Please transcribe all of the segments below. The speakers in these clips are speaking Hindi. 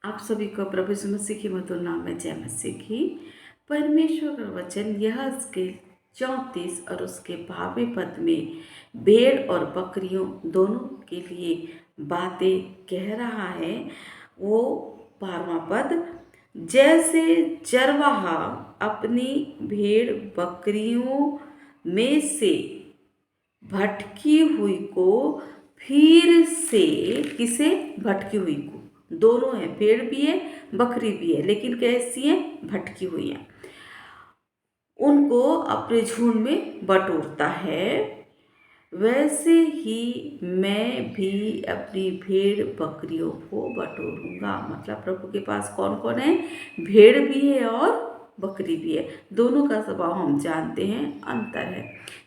आप सभी को प्रभु यीशु मसीह की मधुर नाम में जय मसीह की। परमेश्वर का वचन यह इसके 34 और उसके 22वें पद में भेड़ और बकरियों दोनों के लिए बातें कह रहा है। वो 12वां पद, जैसे चरवाहा अपनी भेड़ बकरियों में से भटकी हुई को फिर से, किसे? भटकी हुई को, दोनों है, भेड़ भी है बकरी भी है, लेकिन कैसी है? भटकी हुई है। उनको अपने झुंड में बटोरता है, वैसे ही मैं भी अपनी भेड़ बकरियों को बटोरूंगा। मतलब प्रभु के पास कौन कौन है? भेड़ भी है और बकरी भी है। दोनों का स्वभाव हम जानते हैं, अंतर है।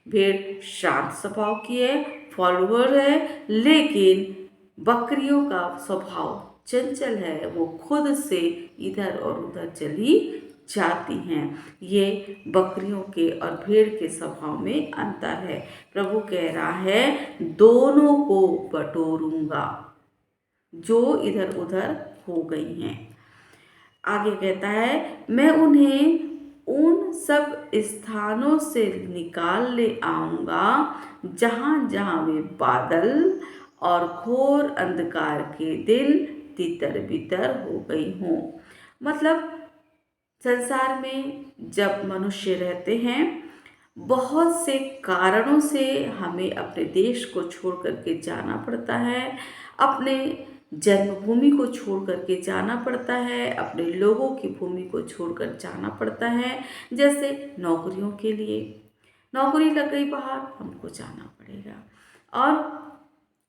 भेड़ शांत स्वभाव की है, फॉलोअर है, लेकिन बकरियों का स्वभाव चंचल है, वो खुद से इधर और उधर चली जाती हैं। ये बकरियों के और भेड़ के स्वभाव में अंतर है। प्रभु कह रहा है दोनों को बटोरूंगा जो इधर उधर हो गई हैं। आगे कहता है मैं उन्हें उन सब स्थानों से निकाल ले आऊंगा जहां जहां वे बादल और घोर अंधकार के दिन तितर बितर हो गई हों। मतलब संसार में जब मनुष्य रहते हैं, बहुत से कारणों से हमें अपने देश को छोड़ करके जाना पड़ता है, अपने जन्मभूमि को छोड़ करके जाना पड़ता है, अपने लोगों की भूमि को छोड़कर जाना पड़ता है। जैसे नौकरियों के लिए, नौकरी लग गई बाहर, हमको जाना पड़ेगा। और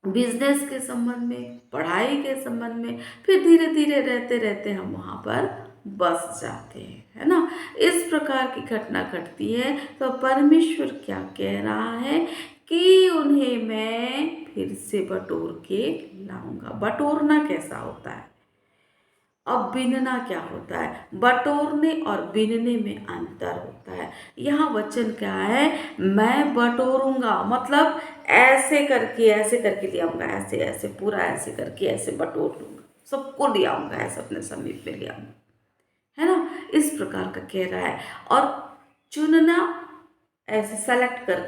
बिजनेस के संबंध में, पढ़ाई के संबंध में, फिर धीरे धीरे रहते रहते हम वहाँ पर बस जाते हैं, है ना। इस प्रकार की घटना घटती है। तो परमेश्वर क्या कह रहा है कि उन्हें मैं फिर से बटोर के लाऊंगा। बटोरना कैसा होता है? अब बिनना क्या होता है? बटोरने और बिनने में अंतर होता है। यहाँ वचन क्या है? मैं बटोरूंगा, मतलब ऐसे करके ले आऊंगा, ऐसे ऐसे पूरा ऐसे करके ऐसे बटोर लूंगा, सबको ले आऊंगा, ऐसे अपने समीप में ले आऊंगा, है ना। इस प्रकार का कह रहा है। और चुनना, ऐसे सेलेक्ट कर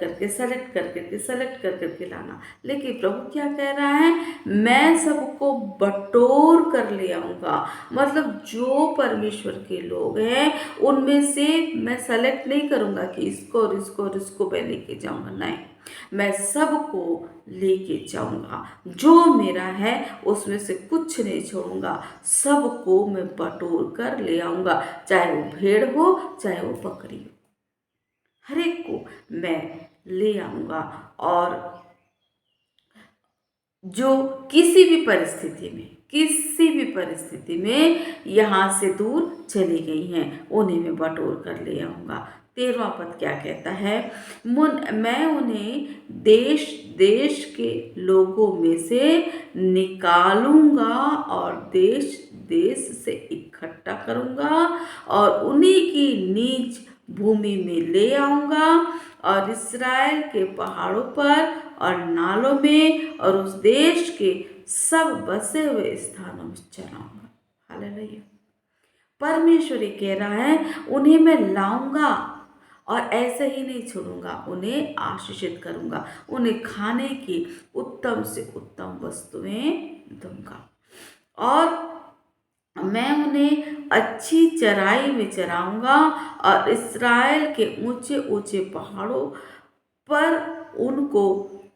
करके लाना। लेकिन प्रभु क्या कह रहा है? मैं सबको बटोर कर ले आऊंगा। मतलब जो परमेश्वर के लोग हैं उनमें से मैं सेलेक्ट नहीं करूंगा कि इसको और इसको और इसको मैं लेके जाऊंगा, नहीं, मैं सबको लेके जाऊंगा। जो मेरा है उसमें से कुछ नहीं छोड़ूंगा, सबको मैं बटोर कर ले आऊंगा, चाहे वो भेड़ हो चाहे वो बकरी हो, हर एक को मैं ले आऊंगा। और जो किसी भी परिस्थिति में यहाँ से दूर चली गई हैं, उन्हें मैं बटोर कर ले आऊंगा। 13वां पद क्या कहता है? मैं उन्हें देश देश के लोगों में से निकालूंगा और देश देश से इकट्ठा करूंगा और उन्हीं की नीच भूमि में ले आऊंगा और इस्राएल के पहाड़ों पर और नालों में और उस देश के सब बसे हुए स्थानों में चलाऊंगा। हालेलुया। परमेश्वर ये कह रहा है उन्हें मैं लाऊंगा और ऐसे ही नहीं छोड़ूंगा, उन्हें आशीषित करूंगा, उन्हें खाने की उत्तम से उत्तम वस्तुएं दूंगा और मैं उन्हें अच्छी चराई में चराऊंगा और इस्राएल के ऊंचे ऊंचे पहाड़ों पर उनको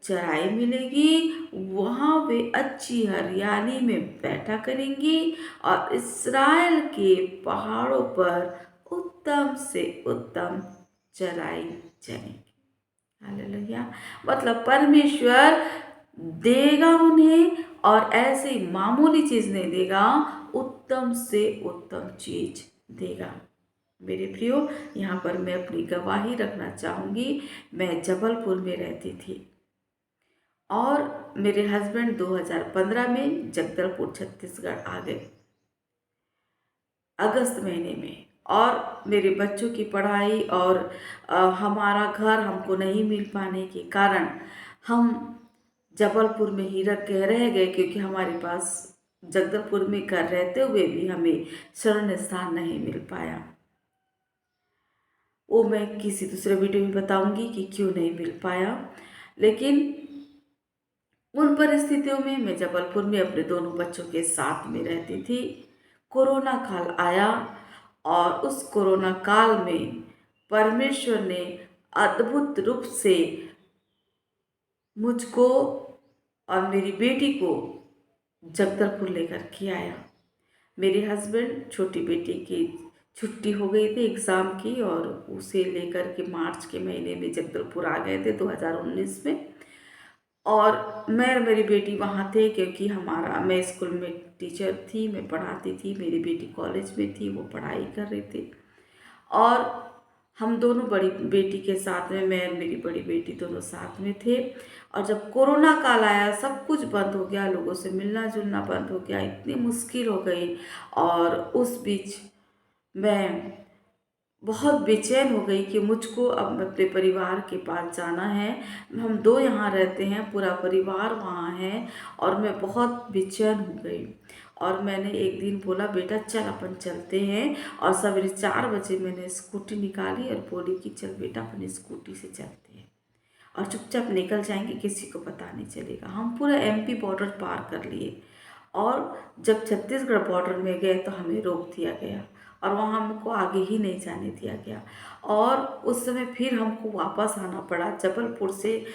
चराई मिलेगी, वहाँ वे अच्छी हरियाली में बैठा करेंगी और इस्राएल के पहाड़ों पर उत्तम से उत्तम चराई चरेंगी। हालेलुया। मतलब परमेश्वर देगा उन्हें, और ऐसे मामूली चीज नहीं देगा, उत्तम से उत्तम चीज देगा। मेरे प्रियो, यहाँ पर मैं अपनी गवाही रखना चाहूँगी। मैं जबलपुर में रहती थी और मेरे हस्बैंड 2015 में जगदलपुर छत्तीसगढ़ आ गए, अगस्त महीने में। और मेरे बच्चों की पढ़ाई और हमारा घर हमको नहीं मिल पाने के कारण हम जबलपुर में ही रह गए, क्योंकि हमारे पास जगदलपुर में घर रहते हुए भी हमें शरण स्थान नहीं मिल पाया। वो मैं किसी दूसरे वीडियो में बताऊंगी कि क्यों नहीं मिल पाया। लेकिन उन परिस्थितियों में मैं जबलपुर में अपने दोनों बच्चों के साथ में रहती थी। कोरोना काल आया और उस कोरोना काल में परमेश्वर ने अद्भुत रूप से मुझको और मेरी बेटी को जगदलपुर लेकर के आया। मेरे हस्बैंड, छोटी बेटी की छुट्टी हो गई थी एग्ज़ाम की और उसे लेकर के मार्च के महीने में जगदलपुर आ गए थे 2019 में। और मैं और मेरी बेटी वहाँ थे क्योंकि मैं स्कूल में टीचर थी, मैं पढ़ाती थी, मेरी बेटी कॉलेज में थी, वो पढ़ाई कर रही थी। और हम दोनों बड़ी बेटी के साथ में, मैं और मेरी बड़ी बेटी दोनों साथ में थे। और जब कोरोना काल आया, सब कुछ बंद हो गया, लोगों से मिलना जुलना बंद हो गया, इतनी मुश्किल हो गई। और उस बीच मैं बहुत बेचैन हो गई कि मुझको अब अपने परिवार के पास जाना है। हम दो यहाँ रहते हैं, पूरा परिवार वहाँ है और मैं बहुत बेचैन हो गई। और मैंने एक दिन बोला, बेटा चल अपन चलते हैं। और सवेरे 4 बजे मैंने स्कूटी निकाली और बोली कि चल बेटा अपन स्कूटी से चलते हैं और चुपचाप निकल जाएंगे, किसी को पता नहीं चलेगा। हम पूरा एमपी बॉर्डर पार कर लिए और जब छत्तीसगढ़ बॉर्डर में गए तो हमें रोक दिया गया और वहाँ हमको आगे ही नहीं जाने दिया गया। और उस समय फिर हमको वापस आना पड़ा जबलपुर से।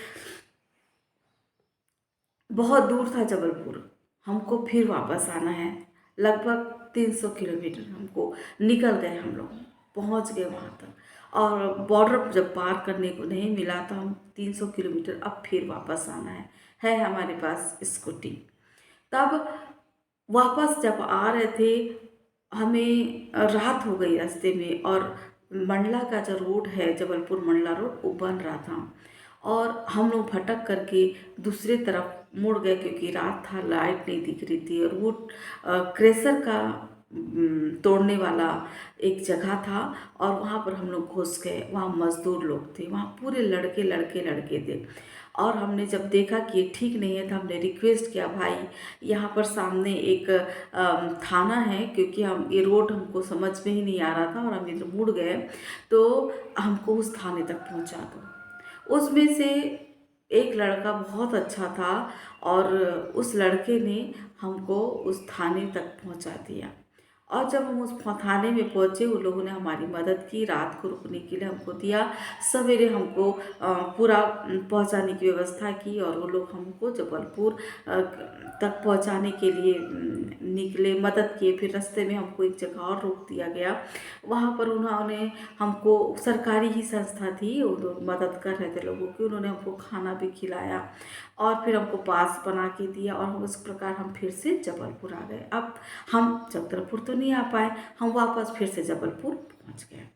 बहुत दूर था जबलपुर, हमको फिर वापस आना है। लगभग 300 किलोमीटर हमको निकल गए, हम लोग पहुँच गए वहाँ तक। और बॉर्डर जब पार करने को नहीं मिला तो हम 300 किलोमीटर अब फिर वापस आना है हमारे पास स्कूटी। तब वापस जब आ रहे थे, हमें रात हो गई रास्ते में और मंडला का जो रोड है, जबलपुर मंडला रोड, वो बन रहा था। और हम लोग भटक करके दूसरे तरफ मुड़ गए क्योंकि रात था, लाइट नहीं दिख रही थी। और वो क्रेशर का तोड़ने वाला एक जगह था और वहाँ पर हम लोग घुस गए। वहाँ मज़दूर लोग थे, वहाँ पूरे लड़के लड़के लड़के थे। और हमने जब देखा कि ये ठीक नहीं है तो हमने रिक्वेस्ट किया, भाई यहाँ पर सामने एक थाना है, क्योंकि हम ये रोड हमको समझ में ही नहीं आ रहा था और हम इधर मुड़ गए, तो हमको उस थाने तक पहुँचा दो। उसमें से एक लड़का बहुत अच्छा था और उस लड़के ने हमको उस थाने तक पहुँचा दिया। और जब हम उस थाने में पहुँचे, उन लोगों ने हमारी मदद की, रात को रुकने के लिए हमको दिया, सवेरे हमको पूरा पहुँचाने की व्यवस्था की। और वो लोग हमको जबलपुर तक पहुँचाने के लिए निकले, मदद किए। फिर रास्ते में हमको एक जगह और रोक दिया गया, वहाँ पर उन्होंने हमको, सरकारी ही संस्था थी, वो लोग मदद कर रहे थे लोगों की, उन्होंने हमको खाना भी खिलाया और फिर हमको पास बना के दिया। और उस प्रकार हम फिर से जबलपुर आ गए। अब हम जगदलपुर तो नहीं आ पाए, हम वापस फिर से जबलपुर पहुंच गए।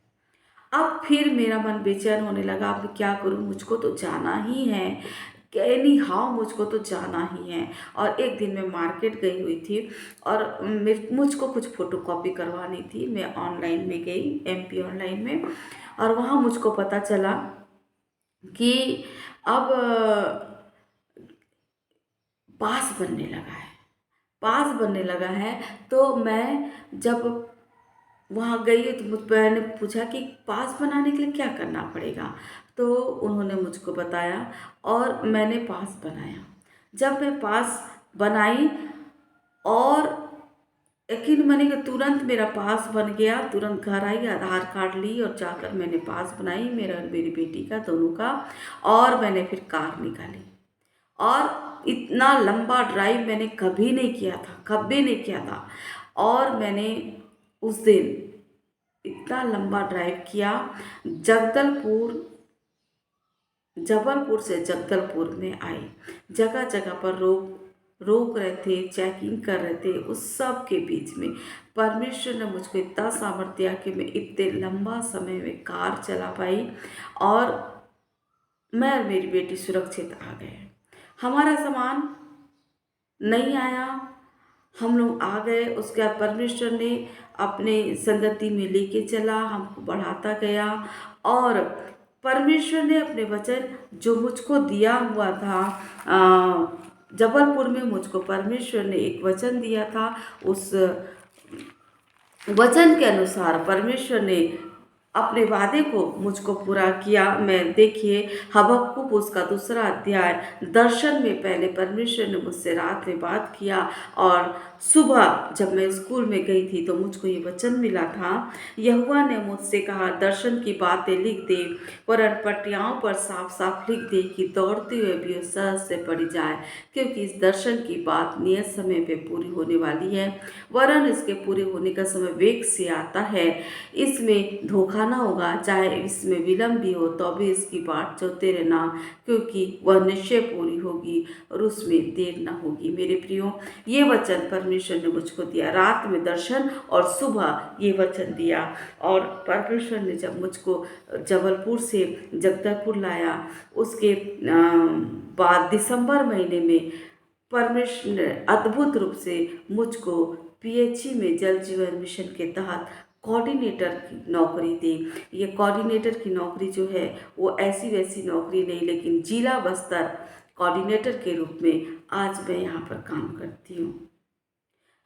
अब फिर मेरा मन बेचैन होने लगा, अब क्या करूं, मुझको तो जाना ही है, एनी हाउ मुझको तो जाना ही है। और एक दिन मैं मार्केट गई हुई थी और मुझको कुछ फ़ोटोकॉपी करवानी थी। मैं ऑनलाइन में गई, एमपी ऑनलाइन में, और वहाँ मुझको पता चला कि अब पास बनने लगा है, पास बनने लगा है। तो मैं जब वहाँ गई तो मैंने पूछा कि पास बनाने के लिए क्या करना पड़ेगा, तो उन्होंने मुझको बताया और मैंने पास बनाया। जब मैं पास बनाई और यकीन मानिए कि तुरंत मेरा पास बन गया, तुरंत घर आई, आधार कार्ड ली और जाकर मैंने पास बनाई, मेरा और मेरी बेटी का, दोनों का। और मैंने फिर कार निकाली। और इतना लंबा ड्राइव मैंने कभी नहीं किया था, कभी नहीं किया था। और मैंने उस दिन इतना लंबा ड्राइव किया, जगदलपुर, जबलपुर से जगदलपुर में आई। जगह जगह पर रोक रहे थे, चेकिंग कर रहे थे। उस सब के बीच में परमेश्वर ने मुझको इतना सामर्थ्य दिया कि मैं इतने लंबा समय में कार चला पाई और मैं और मेरी बेटी सुरक्षित आ गए। हमारा सामान नहीं आया, हम लोग आ गए। उसके बाद परमेश्वर ने अपने संगति में लेके चला, हमको बढ़ाता गया। और परमेश्वर ने अपने वचन जो मुझको दिया हुआ था जबलपुर में मुझको परमेश्वर ने एक वचन दिया था। उस वचन के अनुसार परमेश्वर ने अपने वादे को मुझको पूरा किया। मैं देखिए हबक्कुक उसका 2 अध्याय दर्शन में पहले परमेश्वर ने मुझसे रात में बात किया, और सुबह जब मैं स्कूल में गई थी तो मुझको ये वचन मिला था। यहोवा ने मुझसे कहा, दर्शन की बातें लिख दे, वरन पटियाओं पर साफ साफ लिख दे कि दौड़ते हुए भी वो सहज से पड़ी जाए, क्योंकि इस दर्शन की बात नियत समय पे पूरी होने वाली है, वरन इसके पूरे होने का समय वेग से आता है। इसमें धोखा ना होगा, चाहे इसमें विलम्ब भी हो तो भी इसकी बाट जोते रहना, क्योंकि वह निश्चय पूरी होगी और उसमें देर ना होगी। मेरे प्रियो, ये वचन परमेश्वर ने मुझको दिया, रात में दर्शन और सुबह ये वचन दिया। और परमेश्वर ने जब मुझको जबलपुर से जगदलपुर लाया, उसके बाद दिसंबर महीने में परमेश्वर ने अद्भुत रूप से मुझको पीएचई में जल जीवन मिशन के तहत कोऑर्डिनेटर की नौकरी दी। ये कोऑर्डिनेटर की नौकरी जो है वो ऐसी वैसी नौकरी नहीं, लेकिन जिला बस्तर कोऑर्डिनेटर के रूप में आज मैं यहाँ पर काम करती हूँ।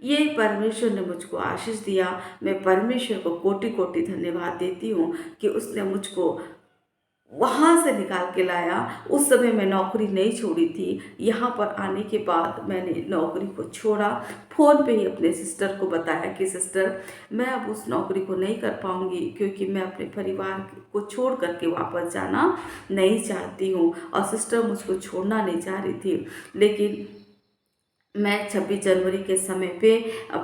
ये परमेश्वर ने मुझको आशीष दिया। मैं परमेश्वर को कोटि कोटि धन्यवाद देती हूँ कि उसने मुझको वहाँ से निकाल के लाया। उस समय मैं नौकरी नहीं छोड़ी थी। यहाँ पर आने के बाद मैंने नौकरी को छोड़ा। फ़ोन पे ही अपने सिस्टर को बताया कि सिस्टर, मैं अब उस नौकरी को नहीं कर पाऊँगी, क्योंकि मैं अपने परिवार को छोड़ करके वापस जाना नहीं चाहती हूँ। और सिस्टर मुझको छोड़ना नहीं चाह रही थी, लेकिन मैं 26 जनवरी के समय पे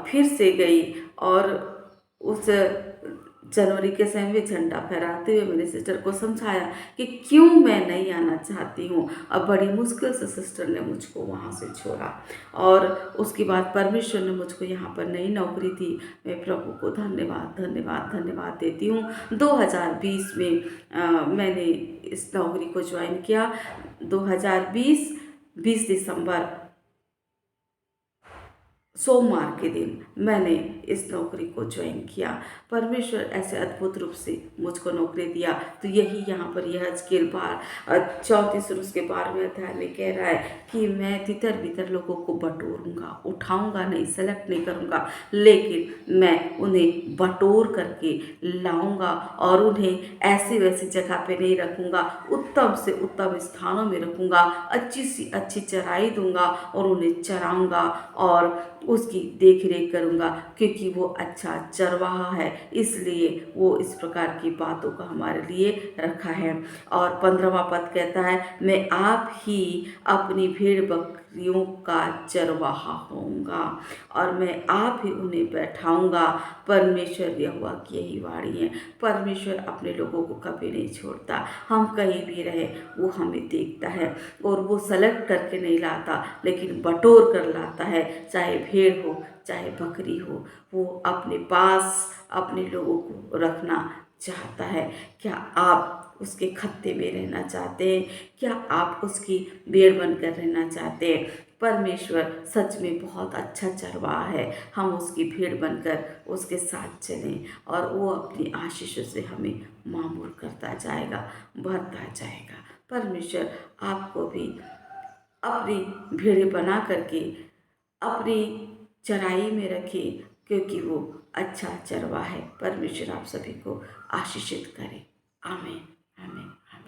फिर से गई, और उस जनवरी के समय में झंडा फहराते हुए मैंने सिस्टर को समझाया कि क्यों मैं नहीं आना चाहती हूँ। अब बड़ी मुश्किल से सिस्टर ने मुझको वहाँ से छोड़ा, और उसके बाद परमेश्वर ने मुझको यहाँ पर नई नौकरी दी। मैं प्रभु को धन्यवाद धन्यवाद धन्यवाद देती हूँ। 2020 में मैंने इस नौकरी को ज्वाइन किया। 2020 20 दिसंबर सोमवार के दिन मैंने इस नौकरी को ज्वाइन किया। परमेश्वर ऐसे अद्भुत रूप से मुझको नौकरी दिया। तो यही यहाँ पर यह हजकेल 34 और उसके 12वें अध्याय में कह रहा है कि मैं तितर बितर लोगों को बटोरूंगा, उठाऊंगा नहीं, सेलेक्ट नहीं करूंगा, लेकिन मैं उन्हें बटोर करके लाऊंगा और उन्हें ऐसी वैसी जगह पे नहीं रखूंगा, उत्तम से उत्तम स्थानों में रखूंगा, अच्छी सी अच्छी चराई दूंगा और उन्हें चराऊंगा और उसकी देख रेख करूँगा, क्योंकि वो अच्छा चरवाहा है, इसलिए वो इस प्रकार की बातों का हमारे लिए रखा है। और 15वां पद कहता है, मैं आप ही अपनी भेड़ बकरियों का चरवाहा होऊंगा और मैं आप ही उन्हें बैठाऊंगा। परमेश्वर यहोवा की यही वाणी है। परमेश्वर अपने लोगों को कभी नहीं छोड़ता। हम कहीं भी रहे वो हमें देखता है, और वो सेलेक्ट करके नहीं लाता, लेकिन बटोर कर लाता है। चाहे भेड़ हो चाहे बकरी हो, वो अपने पास अपने लोगों को रखना चाहता है। क्या आप उसके खत्ते में रहना चाहते हैं? क्या आप उसकी भेड़ बनकर रहना चाहते हैं? परमेश्वर सच में बहुत अच्छा चरवाहा है। हम उसकी भेड़ बनकर उसके साथ चलें, और वो अपनी आशीषों से हमें मामूर करता जाएगा, बढ़ता जाएगा। परमेश्वर आपको भी अपनी भेड़ें बना करके अपनी चराई में रखे, क्योंकि वो अच्छा चरवाहा है। परमेश्वर आप सभी को आशीषित करे। आमीन।